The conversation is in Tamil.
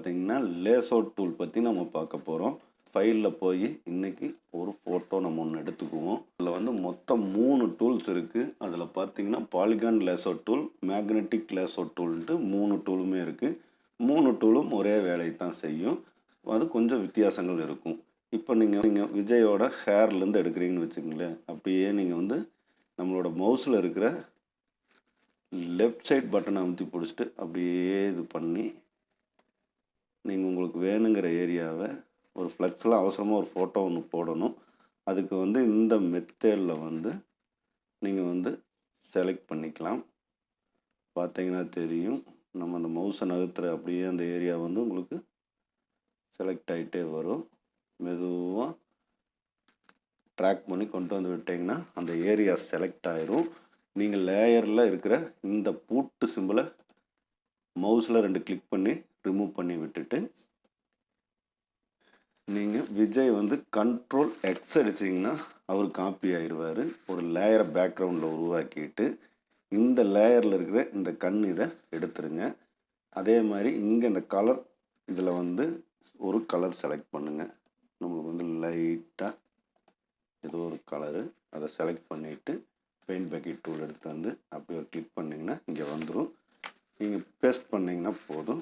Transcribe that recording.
பார்த்தீங்கன்னா லேசோ டூல் பற்றி நம்ம பார்க்க போகிறோம். ஃபைலில் போய் இன்றைக்கி ஒரு ஃபோட்டோ நம்ம ஒன்று எடுத்துக்குவோம். அதில் வந்து மொத்தம் 3 டூல்ஸ் இருக்குது. அதில் பார்த்தீங்கன்னா polygon lasso tool, magnetic lasso டூல்ன்ட்டு 3 டூலுமே இருக்குது. 3 டூலும் ஒரே வேலையை தான் செய்யும். அது கொஞ்சம் வித்தியாசங்கள் இருக்கும். இப்போ நீங்கள் விஜயோட ஹேர்லேருந்து எடுக்கிறீங்கன்னு வச்சுக்கோங்களேன். அப்படியே நீங்கள் வந்து நம்மளோட மவுஸில் இருக்கிற லெஃப்ட் சைட் பட்டனை அமுத்தி பிடிச்சிட்டு அப்படியே இது பண்ணி நீங்கள் உங்களுக்கு வேணுங்கிற ஏரியாவை ஒரு ஃப்ளெக்ஸில் அவசரமாக ஒரு ஃபோட்டோ ஒன்று போடணும். அதுக்கு வந்து இந்த மெத்தேடில் வந்து நீங்கள் வந்து செலக்ட் பண்ணிக்கலாம். பார்த்தீங்கன்னா தெரியும், நம்ம அந்த மவுஸை நகர்த்துற அப்படியே அந்த ஏரியா வந்து உங்களுக்கு செலக்ட் ஆகிட்டே வரும். மெதுவாக ட்ராக் பண்ணி கொண்டு வந்து விட்டிங்கன்னா அந்த ஏரியா செலக்ட் ஆயிரும். நீங்கள் லேயரில் இருக்கிற இந்த பூட்டு சிம்பிளை மவுஸில் 2 கிளிக் பண்ணி ரிமூவ் பண்ணி விட்டுட்டு நீங்கள் விஜய் வந்து கண்ட்ரோல் எக்ஸ் அடிச்சிங்கன்னா அவர் காப்பி ஆயிடுவார். ஒரு லேயரை பேக்ரவுண்டில் உருவாக்கிட்டு இந்த லேயரில் இருக்கிற இந்த கண் இதை எடுத்துருங்க. அதே மாதிரி இங்கே இந்த கலர் இதில் வந்து ஒரு கலர் செலக்ட் பண்ணுங்கள். நம்மளுக்கு வந்து லைட்டாக ஏதோ ஒரு கலரு அதை செலக்ட் பண்ணிவிட்டு பெயிண்ட் பக்கெட் டூல் எடுத்து வந்து அப்படி ஒரு கிளிக் பண்ணிங்கன்னா இங்கே வந்துடும். நீங்கள் பேஸ்ட் பண்ணிங்கன்னா போதும்.